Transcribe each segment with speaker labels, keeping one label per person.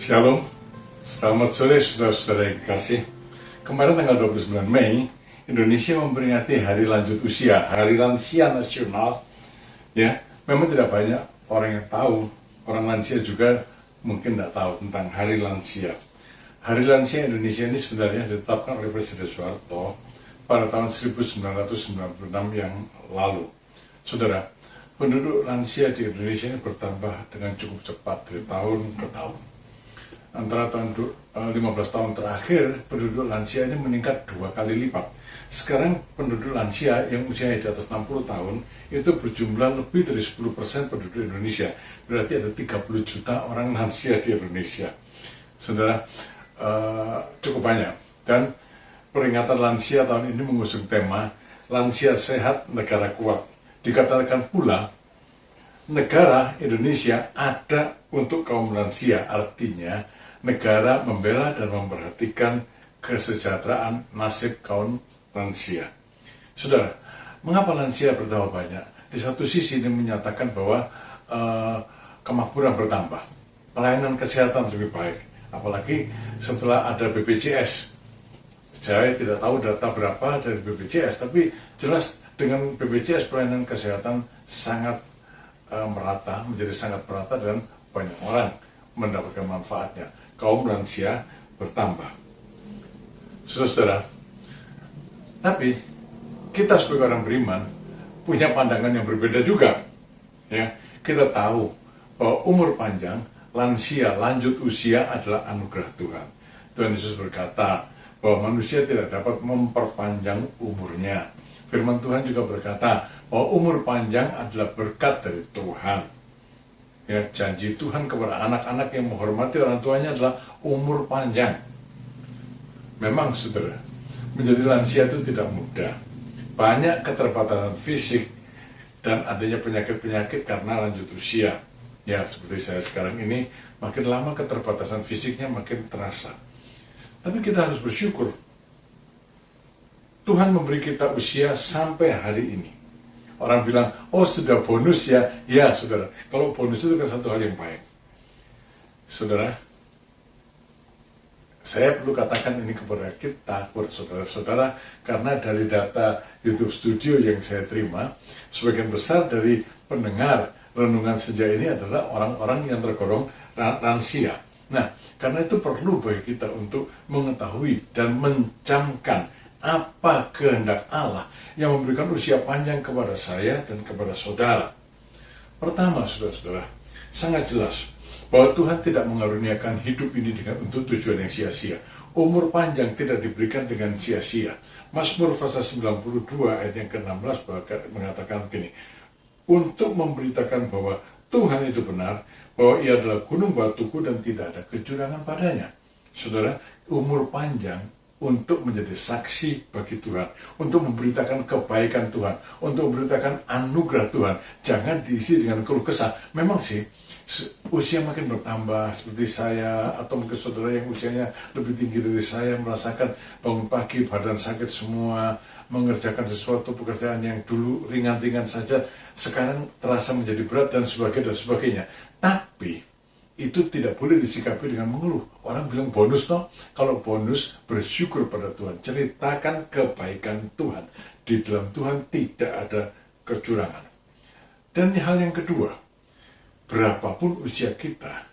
Speaker 1: Shalom, selamat sore saudara-saudara yang kekasih. Kemarin tanggal 29 Mei, Indonesia memperingati Hari Lanjut Usia, Hari Lansia Nasional. Ya, memang tidak banyak orang yang tahu, orang lansia juga mungkin tidak tahu tentang Hari Lansia. Hari Lansia Indonesia ini sebenarnya ditetapkan oleh Presiden Soeharto pada tahun 1996 yang lalu. Saudara, penduduk lansia di Indonesia ini bertambah dengan cukup cepat dari tahun ke tahun. Antara tahun 15 tahun terakhir, penduduk lansia ini meningkat 2 kali lipat. Sekarang penduduk lansia yang usianya di atas 60 tahun itu berjumlah lebih dari 10% penduduk Indonesia. Berarti ada 30 juta orang lansia di Indonesia. Saudara, cukup banyak. Dan peringatan lansia tahun ini mengusung tema Lansia Sehat, Negara Kuat. Dikatakan pula, negara Indonesia ada untuk kaum lansia, artinya negara membela dan memperhatikan kesejahteraan nasib kaum lansia. Saudara, mengapa lansia bertambah banyak? Di satu sisi ini menyatakan bahwa kemakmuran bertambah, pelayanan kesehatan lebih baik, apalagi setelah ada BPJS. Saya tidak tahu data berapa dari BPJS, tapi jelas dengan BPJS pelayanan kesehatan sangat merata, menjadi sangat merata dan banyak orang mendapatkan manfaatnya. Kaum lansia bertambah. Saudara, tapi kita sebagai orang beriman punya pandangan yang berbeda juga. Ya, kita tahu bahwa umur panjang, lansia, lanjut usia adalah anugerah Tuhan. Tuhan Yesus berkata bahwa manusia tidak dapat memperpanjang umurnya. Firman Tuhan juga berkata bahwa umur panjang adalah berkat dari Tuhan. Ya, janji Tuhan kepada anak-anak yang menghormati orang tuanya adalah umur panjang. Memang saudara, menjadi lansia itu tidak mudah. Banyak keterbatasan fisik dan adanya penyakit-penyakit karena lanjut usia. Ya, seperti saya sekarang ini, makin lama keterbatasan fisiknya makin terasa. Tapi kita harus bersyukur. Tuhan memberi kita usia sampai hari ini. Orang bilang, oh sudah bonus ya. Ya saudara, kalau bonus itu kan satu hal yang baik. Saudara, saya perlu katakan ini kepada kita, kepada saudara-saudara, karena dari data YouTube Studio yang saya terima, sebagian besar dari pendengar renungan senja ini adalah orang-orang yang tergolong lansia. Nah, karena itu perlu bagi kita untuk mengetahui dan mencamkan apa kehendak Allah yang memberikan usia panjang kepada saya dan kepada saudara. Pertama, saudara-saudara, sangat jelas bahwa Tuhan tidak mengaruniakan hidup ini untuk tujuan yang sia-sia. Umur panjang tidak diberikan dengan sia-sia. Mazmur pasal 92 ayat yang ke-16 mengatakan begini, untuk memberitakan bahwa Tuhan itu benar, bahwa ia adalah gunung batuku dan tidak ada kecurangan padanya. Saudara, umur panjang untuk menjadi saksi bagi Tuhan, untuk memberitakan kebaikan Tuhan, untuk memberitakan anugerah Tuhan. Jangan diisi dengan keluh kesah. Memang sih, usia makin bertambah, seperti saya, atau mungkin saudara yang usianya lebih tinggi dari saya, merasakan bangun pagi, badan sakit semua, mengerjakan sesuatu pekerjaan yang dulu ringan-ringan saja, sekarang terasa menjadi berat dan sebagainya. Tapi itu tidak boleh disikapi dengan mengeluh. Orang bilang bonus toh. Kalau bonus, bersyukur pada Tuhan. Ceritakan kebaikan Tuhan. Di dalam Tuhan tidak ada kecurangan. Dan hal yang kedua, berapapun usia kita,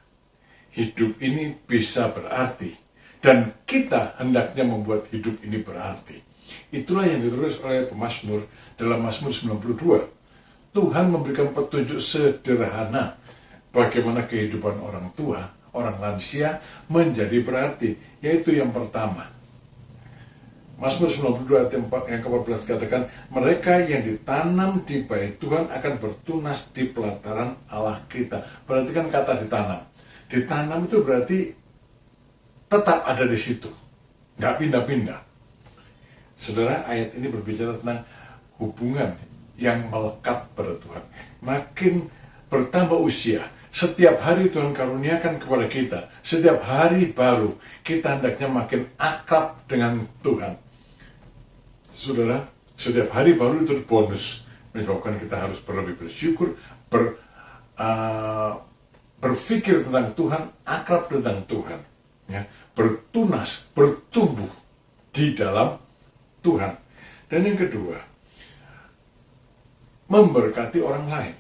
Speaker 1: hidup ini bisa berarti. Dan kita hendaknya membuat hidup ini berarti. Itulah yang ditulis oleh pemazmur dalam Mazmur 92. Tuhan memberikan petunjuk sederhana bagaimana kehidupan orang tua, orang lansia menjadi berarti, yaitu yang pertama. Mazmur 92 ayat yang ke-14 katakan, mereka yang ditanam di bait Tuhan akan bertunas di pelataran Allah kita. Perhatikan kata ditanam. Ditanam itu berarti tetap ada di situ, nggak pindah-pindah. Saudara, ayat ini berbicara tentang hubungan yang melekat pada Tuhan. Makin bertambah usia, setiap hari Tuhan karuniakan kepada kita, setiap hari baru, kita hendaknya makin akrab dengan Tuhan. Saudara, setiap hari baru itu bonus, menyebabkan kita harus lebih bersyukur, berpikir tentang Tuhan, akrab tentang Tuhan, ya, bertunas, bertumbuh di dalam Tuhan. Dan yang kedua, memberkati orang lain,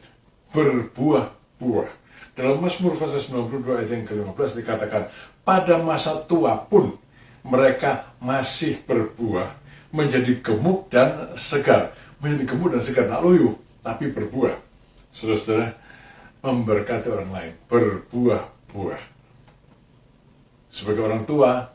Speaker 1: berbuah-buah. Dalam Mazmur pasal 92 ayat yang ke-15 dikatakan, pada masa tua pun mereka masih berbuah, menjadi gemuk dan segar. Menjadi gemuk dan segar, nak loyo, tapi berbuah. Saudara-saudara, memberkati orang lain, berbuah-buah. Sebagai orang tua,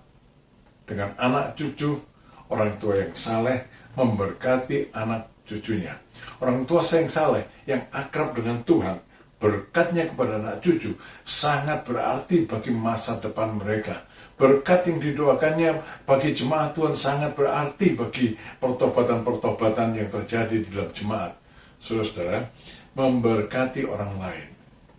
Speaker 1: dengan anak cucu, orang tua yang saleh memberkati anak cucunya. Orang tua yang saleh, yang akrab dengan Tuhan, berkatnya kepada anak cucu sangat berarti bagi masa depan mereka. Berkat yang didoakannya bagi jemaat Tuhan sangat berarti bagi pertobatan-pertobatan yang terjadi di dalam jemaat. Saudara-saudara, memberkati orang lain.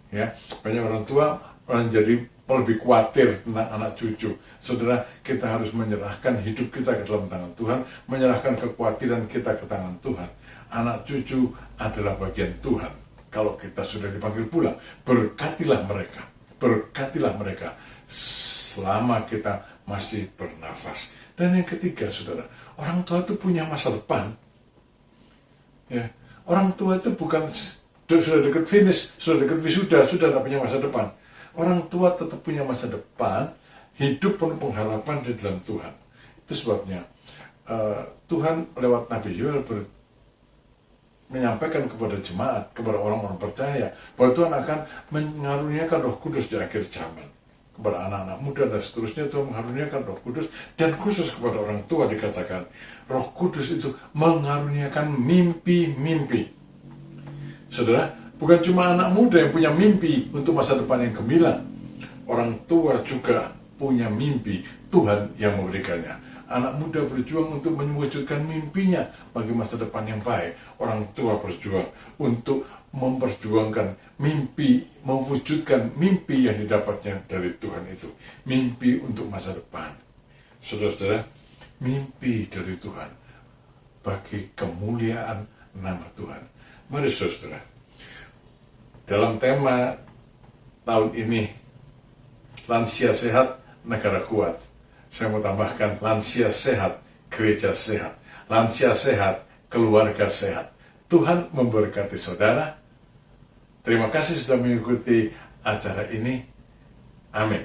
Speaker 1: Ya, banyak orang tua menjadi lebih khawatir tentang anak cucu. Saudara, kita harus menyerahkan hidup kita ke dalam tangan Tuhan, menyerahkan kekhawatiran kita ke tangan Tuhan. Anak cucu adalah bagian Tuhan. Kalau kita sudah dipanggil pulang, berkatilah mereka. Berkatilah mereka selama kita masih bernafas. Dan yang ketiga, saudara, orang tua itu punya masa depan. Ya, orang tua itu bukan sudah dekat finish, sudah dekat wisuda, sudah tidak punya masa depan. Orang tua tetap punya masa depan, hidup penuh pengharapan di dalam Tuhan. Itu sebabnya Tuhan lewat Nabi Yoel menyampaikan kepada jemaat, kepada orang-orang percaya, bahwa Tuhan akan mengaruniakan Roh Kudus di akhir zaman. Kepada anak-anak muda dan seterusnya, Tuhan mengaruniakan Roh Kudus, dan khusus kepada orang tua dikatakan, Roh Kudus itu mengaruniakan mimpi-mimpi. Saudara, bukan cuma anak muda yang punya mimpi untuk masa depan yang gemilang. Orang tua juga punya mimpi, Tuhan yang memberikannya. Anak muda berjuang untuk mewujudkan mimpinya bagi masa depan yang baik. Orang tua berjuang untuk memperjuangkan mimpi, mewujudkan mimpi yang didapatnya dari Tuhan itu. Mimpi untuk masa depan. Saudara-saudara, mimpi dari Tuhan bagi kemuliaan nama Tuhan. Mari saudara, dalam tema tahun ini, lansia sehat, negara kuat, saya mau tambahkan lansia sehat, gereja sehat. Lansia sehat, keluarga sehat. Tuhan memberkati saudara. Terima kasih sudah mengikuti acara ini. Amin.